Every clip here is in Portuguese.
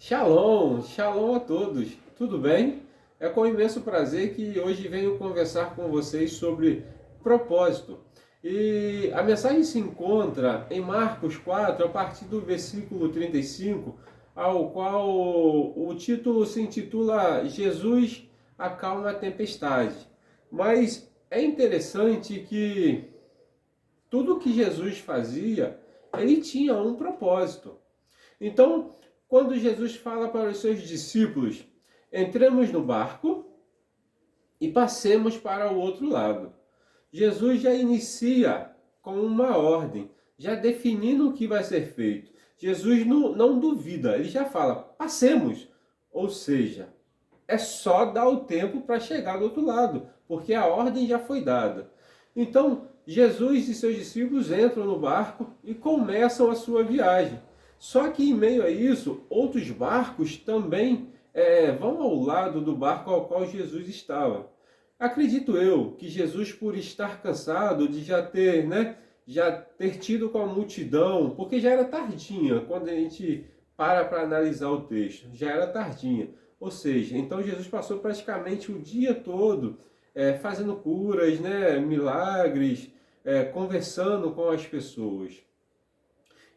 Shalom, shalom a todos. Tudo bem? É com imenso prazer que hoje venho conversar com vocês sobre propósito. E a mensagem se encontra em Marcos 4, a partir do versículo 35, ao qual o título se intitula Jesus acalma a tempestade. Mas é interessante que tudo que Jesus fazia, ele tinha um propósito. Então, quando Jesus fala para os seus discípulos, entremos no barco e passemos para o outro lado. Jesus já inicia com uma ordem, já definindo o que vai ser feito. Jesus não duvida, ele já fala, passemos. Ou seja, é só dar o tempo para chegar do outro lado, porque a ordem já foi dada. Então, Jesus e seus discípulos entram no barco e começam a sua viagem. Só que em meio a isso, outros barcos também vão ao lado do barco ao qual Jesus estava. Acredito eu que Jesus, por estar cansado de já ter tido com a multidão, porque já era tardinha, quando a gente para analisar o texto, já era tardinha. Ou seja, então Jesus passou praticamente o dia todo fazendo curas, milagres, conversando com as pessoas.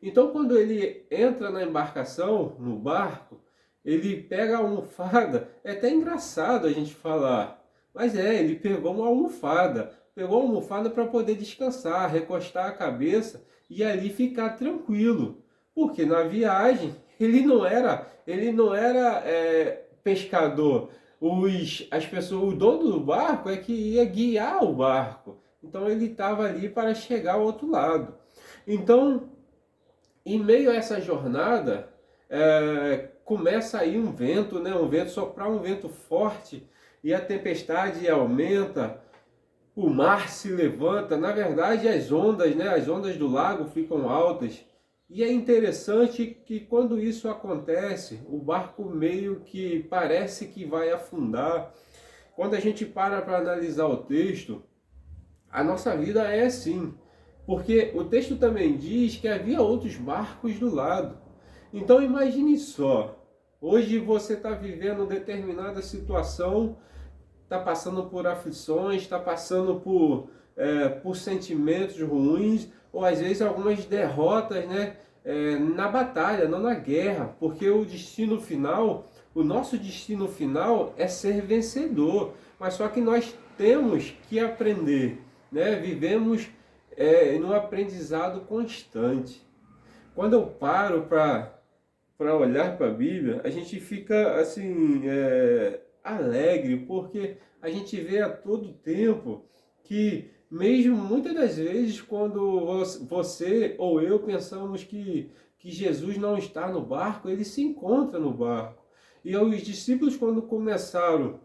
Então, quando ele entra na embarcação, no barco, ele pega a almofada. É até engraçado a gente falar, mas ele pegou uma almofada. Pegou a almofada para poder descansar, recostar a cabeça e ali ficar tranquilo. Porque na viagem ele não era pescador. As pessoas, o dono do barco é que ia guiar o barco. Então ele estava ali para chegar ao outro lado. Então, em meio a essa jornada, começa aí um vento, um vento soprar, um vento forte, e a tempestade aumenta, o mar se levanta, na verdade as ondas do lago ficam altas, e é interessante que quando isso acontece, o barco meio que parece que vai afundar. Quando a gente para analisar o texto, a nossa vida é assim. Porque o texto também diz que havia outros barcos do lado. Então imagine só, hoje você está vivendo determinada situação, está passando por aflições, está passando por sentimentos ruins, ou às vezes algumas derrotas, na batalha, não na guerra, porque o nosso destino final é ser vencedor, mas só que nós temos que aprender, vivemos no aprendizado constante. Quando eu paro para olhar para a Bíblia, a gente fica assim alegre, porque a gente vê a todo tempo que mesmo muitas das vezes quando você ou eu pensamos que Jesus não está no barco, ele se encontra no barco. E os discípulos, quando começaram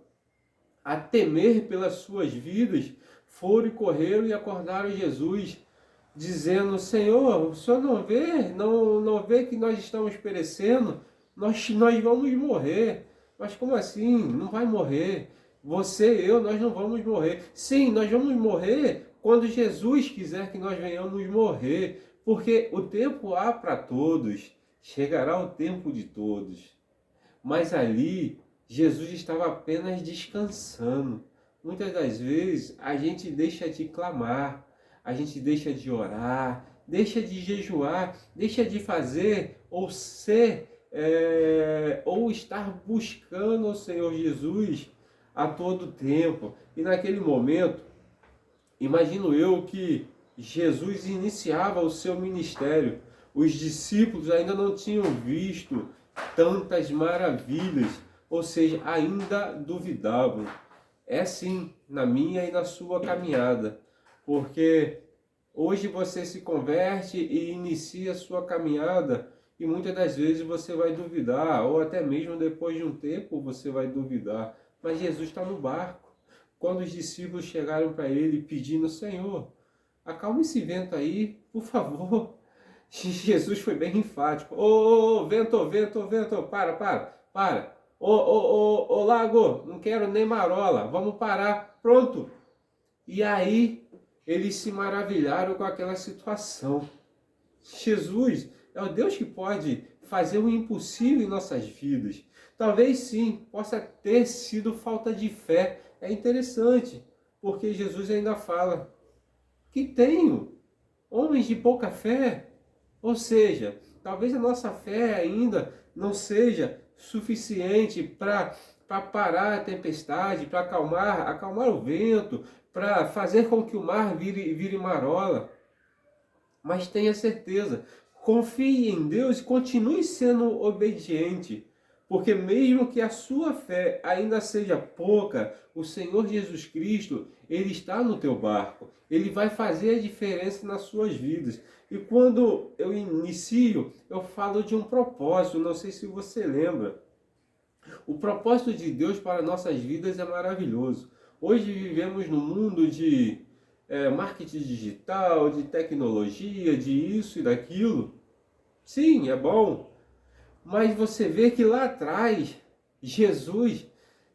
a temer pelas suas vidas, foram e correram e acordaram Jesus, dizendo, Senhor, o Senhor não vê que nós estamos perecendo? Nós vamos morrer. Mas como assim? Não vai morrer. Você e eu, nós não vamos morrer. Sim, nós vamos morrer quando Jesus quiser que nós venhamos morrer. Porque o tempo há para todos. Chegará o tempo de todos. Mas ali, Jesus estava apenas descansando. Muitas das vezes, a gente deixa de clamar, a gente deixa de orar, deixa de jejuar, deixa de fazer ou ou estar buscando o Senhor Jesus a todo tempo. E naquele momento, imagino eu que Jesus iniciava o seu ministério. Os discípulos ainda não tinham visto tantas maravilhas, ou seja, ainda duvidavam. É sim, na minha e na sua caminhada, porque hoje você se converte e inicia a sua caminhada e muitas das vezes você vai duvidar, ou até mesmo depois de um tempo você vai duvidar, mas Jesus está no barco. Quando os discípulos chegaram para ele pedindo, Senhor, acalma esse vento aí, por favor. Jesus foi bem enfático. Ô, vento, vento, vento, para. Ô, lago, não quero nem marola, vamos parar, pronto. E aí, eles se maravilharam com aquela situação. Jesus é o Deus que pode fazer o impossível em nossas vidas. Talvez sim, possa ter sido falta de fé. É interessante, porque Jesus ainda fala que tenho homens de pouca fé. Ou seja, talvez a nossa fé ainda não seja suficiente para parar a tempestade, para acalmar o vento, para fazer com que o mar vire marola. Mas tenha certeza, confie em Deus e continue sendo obediente. Porque mesmo que a sua fé ainda seja pouca, o Senhor Jesus Cristo, Ele está no teu barco. Ele vai fazer a diferença nas suas vidas. E quando eu inicio, eu falo de um propósito, não sei se você lembra. O propósito de Deus para nossas vidas é maravilhoso. Hoje vivemos num mundo de marketing digital, de tecnologia, de isso e daquilo. Sim, é bom. Mas você vê que lá atrás, Jesus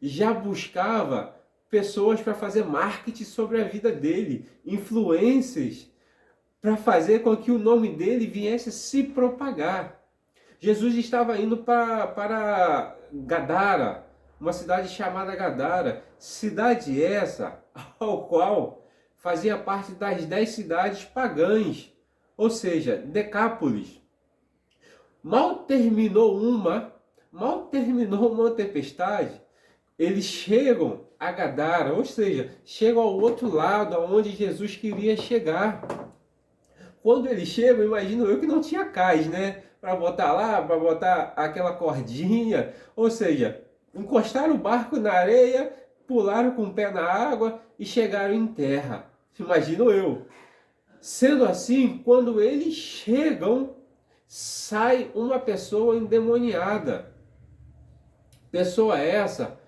já buscava pessoas para fazer marketing sobre a vida dele, influências para fazer com que o nome dele viesse a se propagar. Jesus estava indo para Gadara, uma cidade chamada Gadara, cidade essa ao qual fazia parte das 10 cidades pagãs, ou seja, Decápolis. Mal terminou uma tempestade, eles chegam a Gadara, ou seja, chegam ao outro lado, aonde Jesus queria chegar. Quando eles chegam, imagino eu que não tinha cais, né? Para botar lá, para botar aquela cordinha, ou seja, encostaram o barco na areia, pularam com o pé na água e chegaram em terra. Imagino eu. Sendo assim, quando eles chegam, sai uma pessoa endemoniada. Pessoa essa,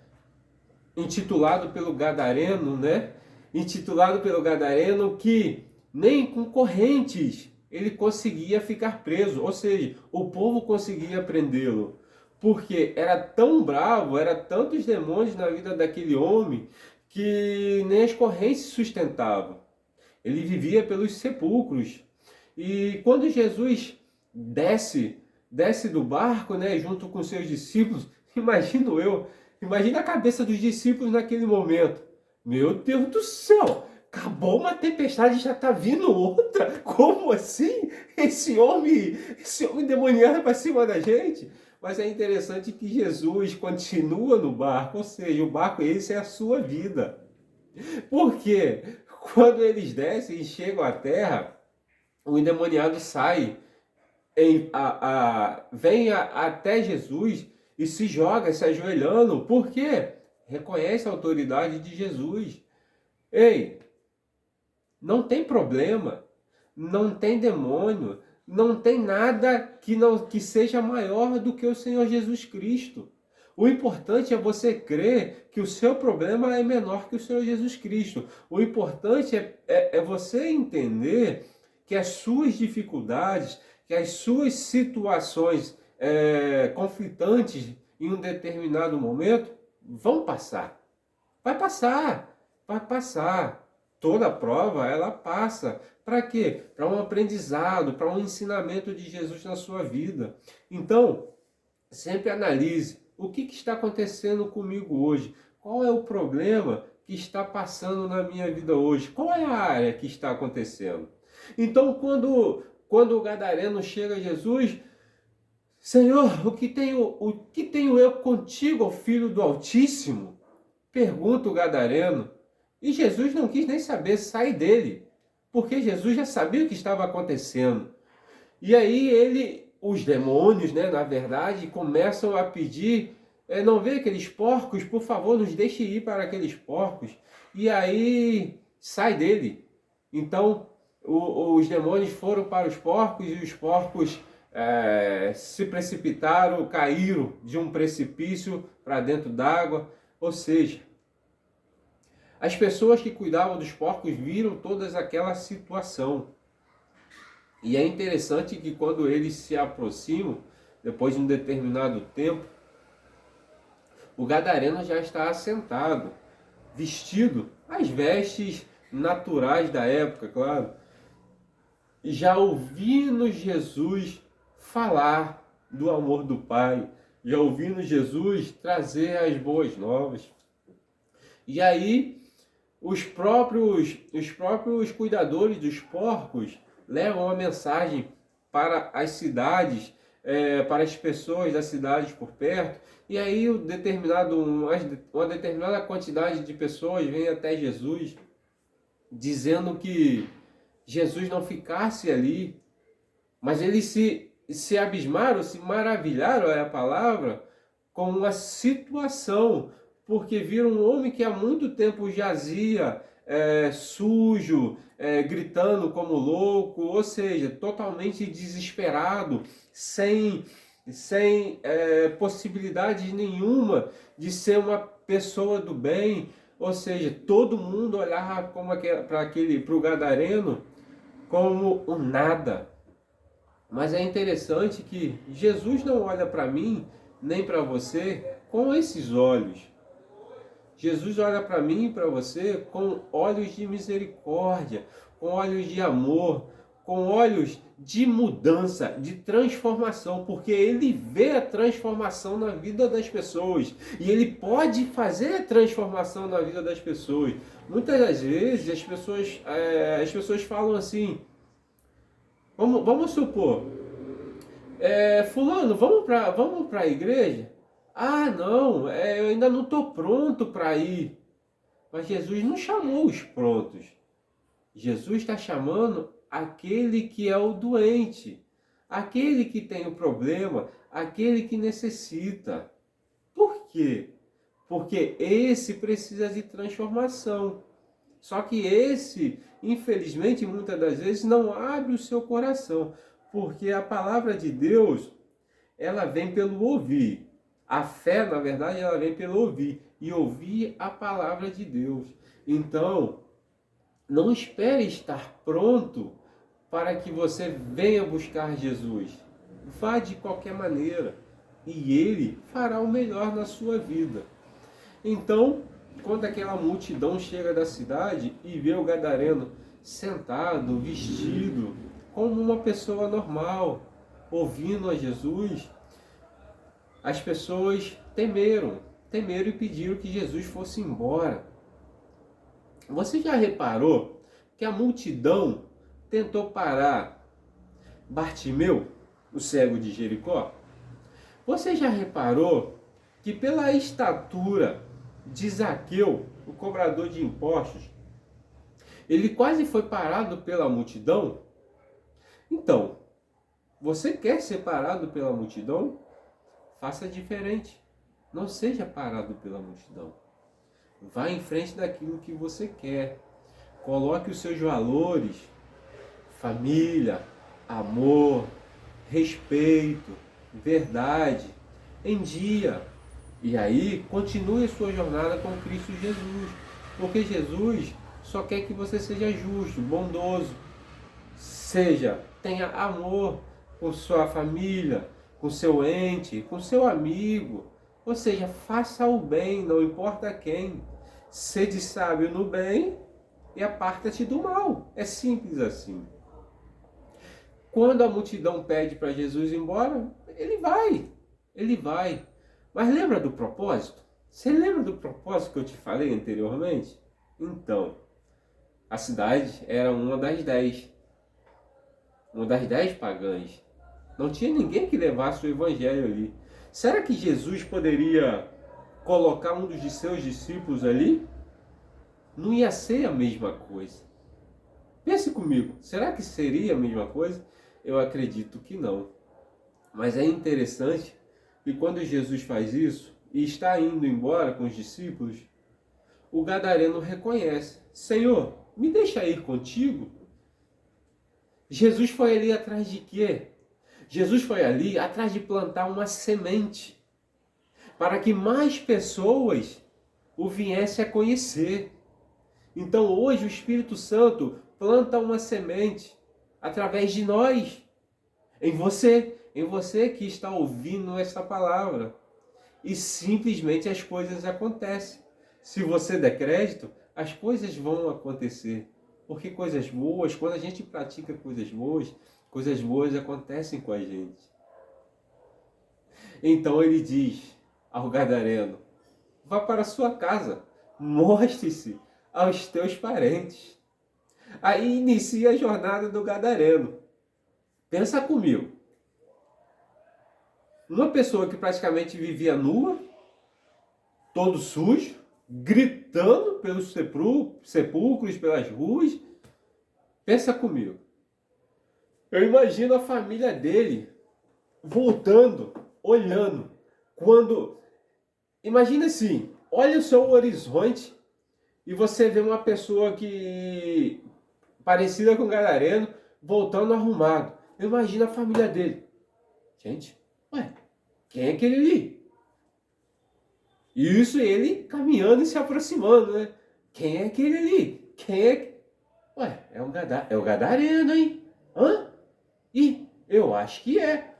intitulado pelo Gadareno, né? Intitulado pelo Gadareno que nem com correntes ele conseguia ficar preso, ou seja, o povo conseguia prendê-lo, porque era tão bravo, era tantos demônios na vida daquele homem que nem as correntes sustentavam. Ele vivia pelos sepulcros. E quando Jesus desce do barco, né, junto com seus discípulos, imagina a cabeça dos discípulos naquele momento. Meu Deus do céu! Acabou uma tempestade e já está vindo outra? Como assim? Esse homem endemoniado para cima da gente? Mas é interessante que Jesus continua no barco, ou seja, o barco esse é a sua vida. Por quê? Quando eles descem e chegam à terra, o endemoniado sai, vem até Jesus e se joga, se ajoelhando. Por quê? Reconhece a autoridade de Jesus. Ei, não tem problema, não tem demônio, não tem nada que seja maior do que o Senhor Jesus Cristo. O importante é você crer que o seu problema é menor que o Senhor Jesus Cristo. O importante é você entender que as suas dificuldades, que as suas situações conflitantes em um determinado momento vão passar. Vai passar, vai passar. Toda prova, ela passa. Para quê? Para um aprendizado, para um ensinamento de Jesus na sua vida. Então, sempre analise o que está acontecendo comigo hoje. Qual é o problema que está passando na minha vida hoje? Qual é a área que está acontecendo? Então, quando o gadareno chega a Jesus, Senhor, o que tenho eu contigo, filho do Altíssimo? Pergunta o gadareno. E Jesus não quis nem saber, sai dele, porque Jesus já sabia o que estava acontecendo. E aí os demônios, né, na verdade, começam a pedir, não vê aqueles porcos, por favor, nos deixe ir para aqueles porcos. E aí sai dele. Então os demônios foram para os porcos e os porcos se precipitaram, caíram de um precipício para dentro d'água. Ou seja, as pessoas que cuidavam dos porcos viram toda aquela situação. E é interessante que quando eles se aproximam, depois de um determinado tempo, o gadareno já está assentado, vestido as vestes naturais da época, claro, e já ouvindo Jesus falar do amor do Pai, já ouvindo Jesus trazer as boas novas. E aí, os próprios cuidadores dos porcos levam a mensagem para as cidades, para as pessoas das cidades por perto, e aí uma determinada quantidade de pessoas vem até Jesus, dizendo que Jesus não ficasse ali, mas eles se abismaram, se maravilharam, é a palavra, com uma situação, porque viram um homem que há muito tempo jazia sujo, gritando como louco, ou seja, totalmente desesperado, sem possibilidade nenhuma de ser uma pessoa do bem, ou seja, todo mundo olhava para o gadareno como um nada. Mas é interessante que Jesus não olha para mim, nem para você, com esses olhos. Jesus olha para mim e para você com olhos de misericórdia, com olhos de amor, com olhos de mudança, de transformação, porque Ele vê a transformação na vida das pessoas e Ele pode fazer a transformação na vida das pessoas. Muitas das vezes as pessoas falam assim, vamos supor, fulano, vamos para a igreja? Ah, não, eu ainda não estou pronto para ir. Mas Jesus não chamou os prontos. Jesus está chamando aquele que é o doente, aquele que tem o problema, aquele que necessita. Por quê? Porque esse precisa de transformação. Só que esse, infelizmente, muitas das vezes não abre o seu coração, porque a palavra de Deus, ela vem pelo ouvir. A fé, na verdade, ela vem pelo ouvir, e ouvir a palavra de Deus. Então, não espere estar pronto para que você venha buscar Jesus. Vá de qualquer maneira, e Ele fará o melhor na sua vida. Então, quando aquela multidão chega da cidade e vê o gadareno sentado, vestido, como uma pessoa normal, ouvindo a Jesus, as pessoas temeram e pediram que Jesus fosse embora. Você já reparou que a multidão tentou parar Bartimeu, o cego de Jericó? Você já reparou que pela estatura de Zaqueu, o cobrador de impostos, ele quase foi parado pela multidão? Então, você quer ser parado pela multidão? Faça diferente. Não seja parado pela multidão. Vá em frente daquilo que você quer. Coloque os seus valores, família, amor, respeito, verdade, em dia. E aí, continue a sua jornada com Cristo Jesus. Porque Jesus só quer que você seja justo, bondoso. Tenha amor com sua família, com seu ente, com seu amigo. Ou seja, faça o bem, não importa quem. Sede sábio no bem e aparta-te do mal. É simples assim. Quando a multidão pede para Jesus ir embora, ele vai. Ele vai. Mas lembra do propósito? Você lembra do propósito que eu te falei anteriormente? Então, a cidade era uma das 10. Uma das 10 pagãs. Não tinha ninguém que levasse o evangelho ali. Será que Jesus poderia colocar um dos seus discípulos ali? Não ia ser a mesma coisa. Pense comigo, será que seria a mesma coisa? Eu acredito que não. Mas é interessante que quando Jesus faz isso e está indo embora com os discípulos, o gadareno reconhece: Senhor, me deixa ir contigo? Jesus foi ali atrás de quê? Jesus foi ali atrás de plantar uma semente para que mais pessoas o viessem a conhecer. Então hoje o Espírito Santo planta uma semente através de nós, em você que está ouvindo essa palavra. E simplesmente as coisas acontecem. Se você der crédito, as coisas vão acontecer. Porque coisas boas, quando a gente pratica coisas boas acontecem com a gente. Então ele diz ao gadareno: vá para a sua casa, mostre-se aos teus parentes. Aí inicia a jornada do gadareno. Pensa comigo. Uma pessoa que praticamente vivia nua, todo sujo, gritando pelos sepulcros, pelas ruas. Pensa comigo. Eu imagino a família dele voltando, olhando. Quando. Imagina assim, olha o seu horizonte e você vê uma pessoa que parecida com o gadareno voltando arrumado. Eu imagino a família dele. Gente, ué, quem é aquele ali? Isso ele caminhando e se aproximando, né? Quem é aquele ali? Quem é? Ué, é o gadareno, hein? Hã? Ih, eu acho que é.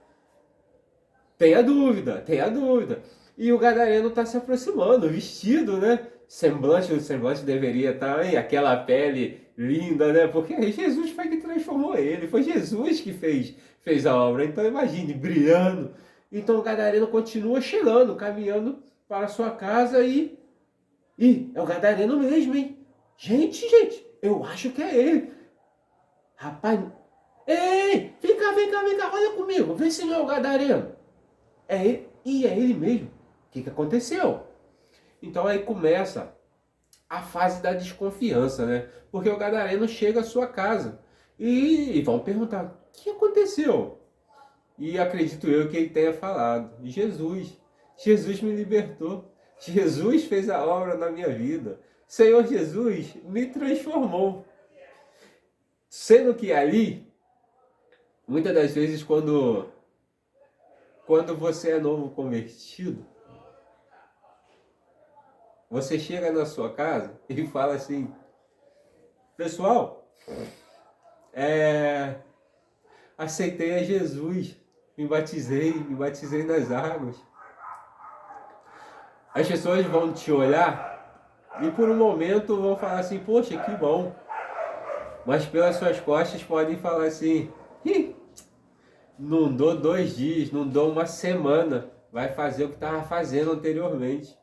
Tenha dúvida, tenha dúvida. E o gadareno está se aproximando, vestido, né? O semblante deveria estar em aquela pele linda, né? Porque Jesus foi que transformou ele, foi Jesus que fez a obra. Então imagine, brilhando. Então o gadareno continua chegando, caminhando para a sua casa e... Ih, é o gadareno mesmo, hein? Gente, eu acho que é ele. Rapaz, ei, vem cá, olha comigo, vê se não é o gadareno. É ele, e é ele mesmo. O que aconteceu? Então aí começa a fase da desconfiança, né? Porque o gadareno chega à sua casa e vão perguntar: o que aconteceu? E acredito eu que ele tenha falado: Jesus me libertou. Jesus fez a obra na minha vida. Senhor Jesus me transformou. Sendo que ali, muitas das vezes, quando você é novo convertido, você chega na sua casa e fala assim: pessoal, aceitei a Jesus, me batizei nas águas. As pessoas vão te olhar e por um momento vão falar assim: poxa, que bom. Mas pelas suas costas podem falar assim: não dou 2 dias, não dou uma semana, vai fazer o que estava fazendo anteriormente.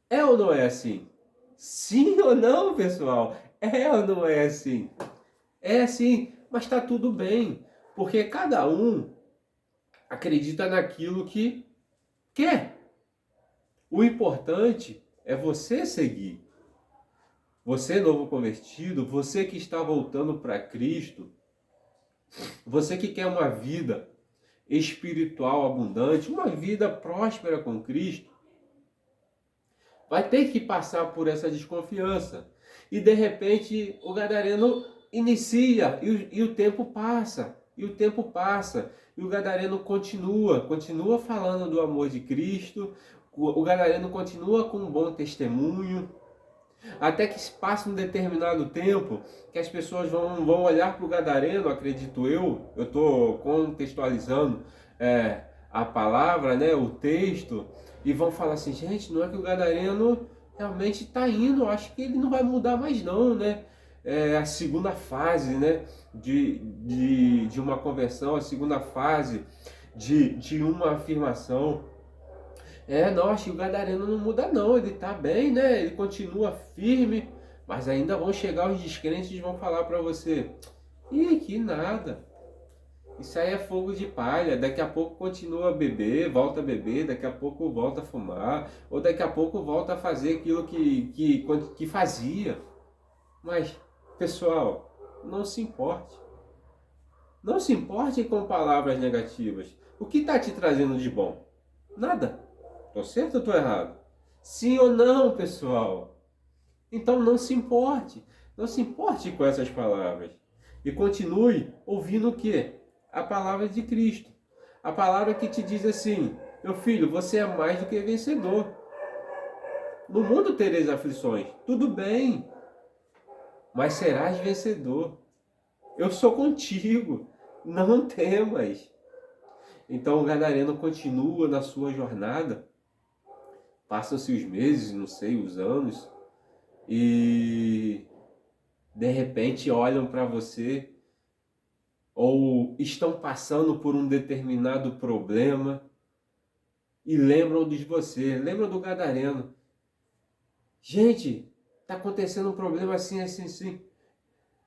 É ou não é assim? Sim ou não, pessoal? É ou não é assim? É assim, mas está tudo bem, porque cada um acredita naquilo que quer. O importante é você seguir. Você, novo convertido, você que está voltando para Cristo, você que quer uma vida espiritual abundante, uma vida próspera com Cristo, vai ter que passar por essa desconfiança. E de repente o gadareno inicia e o tempo passa, e o tempo passa, e o gadareno continua falando do amor de Cristo, o gadareno continua com um bom testemunho, até que se passe um determinado tempo, que as pessoas vão olhar para o gadareno, acredito eu estou contextualizando a palavra, né, o texto, e vão falar assim: gente, não é que o gadareno realmente está indo, acho que ele não vai mudar mais não, né? É a segunda fase, né, de uma conversão, a segunda fase de uma afirmação. Não, acho que o gadareno não muda não, ele tá bem, né? Ele continua firme, mas ainda vão chegar os descrentes e vão falar para você: ih, que nada. Isso aí é fogo de palha, daqui a pouco continua volta a beber, daqui a pouco volta a fumar, ou daqui a pouco volta a fazer aquilo que fazia. Mas, pessoal, não se importe. Não se importe com palavras negativas. O que está te trazendo de bom? Nada. Tô certo ou estou errado? Sim ou não, pessoal? Então não se importe. Não se importe com essas palavras. E continue ouvindo o quê? A palavra de Cristo. A palavra que te diz assim: meu filho, você é mais do que vencedor. No mundo tereis aflições. Tudo bem. Mas serás vencedor. Eu sou contigo. Não temas. Então o gadareno continua na sua jornada. Passam-se os meses, não sei, os anos, e de repente olham para você ou estão passando por um determinado problema e lembram de você, lembram do gadareno. Gente, está acontecendo um problema assim, assim, assim.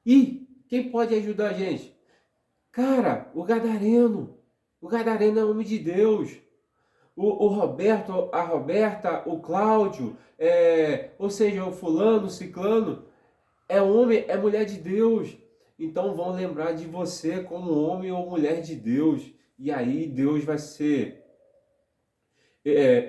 E quem pode ajudar a gente? Cara, o gadareno é homem de Deus. O Roberto, a Roberta, o Cláudio, ou seja, o fulano, o ciclano, é homem, é mulher de Deus. Então vão lembrar de você como homem ou mulher de Deus. E aí Deus vai ser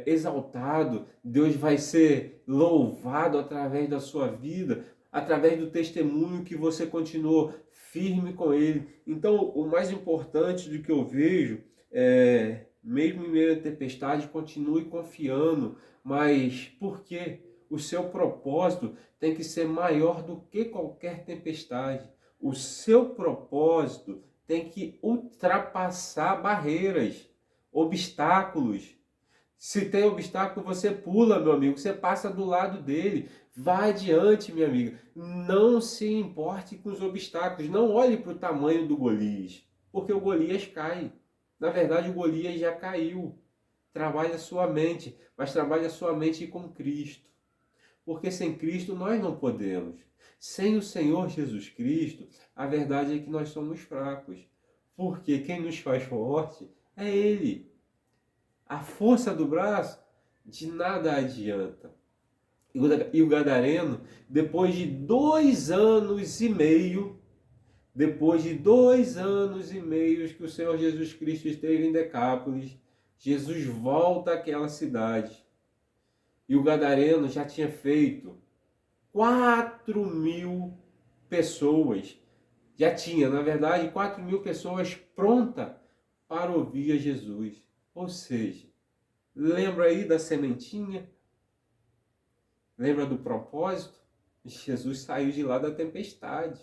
exaltado, Deus vai ser louvado através da sua vida, através do testemunho que você continuou firme com Ele. Então, o mais importante do que eu vejo é, mesmo em meio à tempestade, continue confiando, mas por quê? O seu propósito tem que ser maior do que qualquer tempestade. O seu propósito tem que ultrapassar barreiras, obstáculos. Se tem obstáculo, você pula, meu amigo, você passa do lado dele. Vai adiante, minha amiga. Não se importe com os obstáculos. Não olhe para o tamanho do Golias, porque o Golias cai. Na verdade, o Golias já caiu. Trabalhe a sua mente, mas trabalhe a sua mente com Cristo. Porque sem Cristo nós não podemos. Sem o Senhor Jesus Cristo, a verdade é que nós somos fracos. Porque quem nos faz forte é Ele. A força do braço de nada adianta. E o gadareno, depois de 2 anos e meio, depois de 2 anos e meio que o Senhor Jesus Cristo esteve em Decápolis, Jesus volta àquela cidade. E o gadareno já tinha feito 4.000 pessoas. Já tinha, na verdade, 4.000 pessoas prontas para ouvir a Jesus. Ou seja, lembra aí da sementinha? Lembra do propósito? Jesus saiu de lá da tempestade.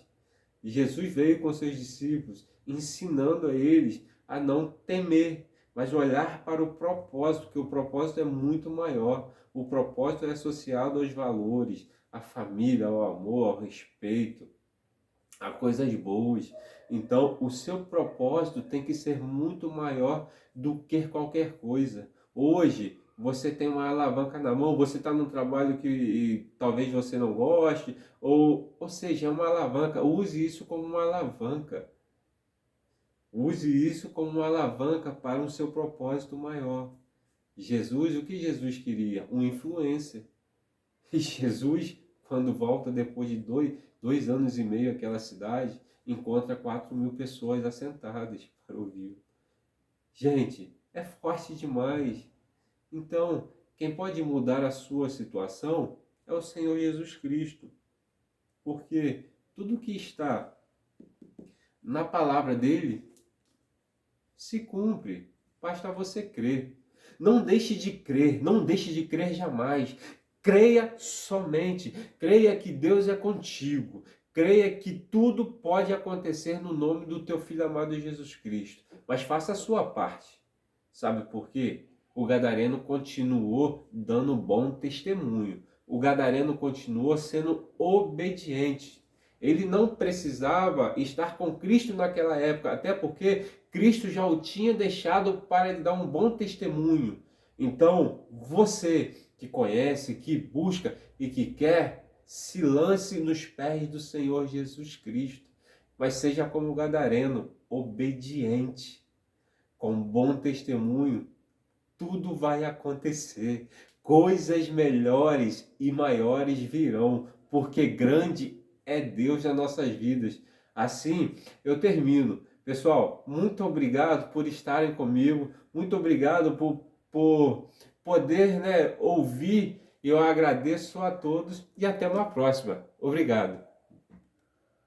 Jesus veio com seus discípulos, ensinando a eles a não temer, mas olhar para o propósito, que o propósito é muito maior. O propósito é associado aos valores, à família, ao amor, ao respeito, a coisas boas. Então, o seu propósito tem que ser muito maior do que qualquer coisa. Hoje, você tem uma alavanca na mão, você está num trabalho que talvez você não goste, ou seja, é uma alavanca. Use isso como uma alavanca. Use isso como uma alavanca para o seu propósito maior. Jesus, o que Jesus queria? Um influencer. E Jesus, quando volta depois de 2 anos e meio àquela cidade, encontra 4.000 pessoas assentadas para ouvir. Gente, é forte demais. Então, quem pode mudar a sua situação é o Senhor Jesus Cristo. Porque tudo que está na palavra dele se cumpre. Basta você crer. Não deixe de crer, não deixe de crer jamais. Creia somente. Creia que Deus é contigo. Creia que tudo pode acontecer no nome do teu Filho amado Jesus Cristo. Mas faça a sua parte. Sabe por quê? O gadareno continuou dando bom testemunho. O gadareno continuou sendo obediente. Ele não precisava estar com Cristo naquela época, até porque Cristo já o tinha deixado para ele dar um bom testemunho. Então, você que conhece, que busca e que quer, se lance nos pés do Senhor Jesus Cristo. Mas seja como o gadareno, obediente, com bom testemunho, tudo vai acontecer. Coisas melhores e maiores virão, porque grande é Deus nas nossas vidas. Assim, eu termino. Pessoal, muito obrigado por estarem comigo. Muito obrigado por poder, ouvir. Eu agradeço a todos e até uma próxima. Obrigado.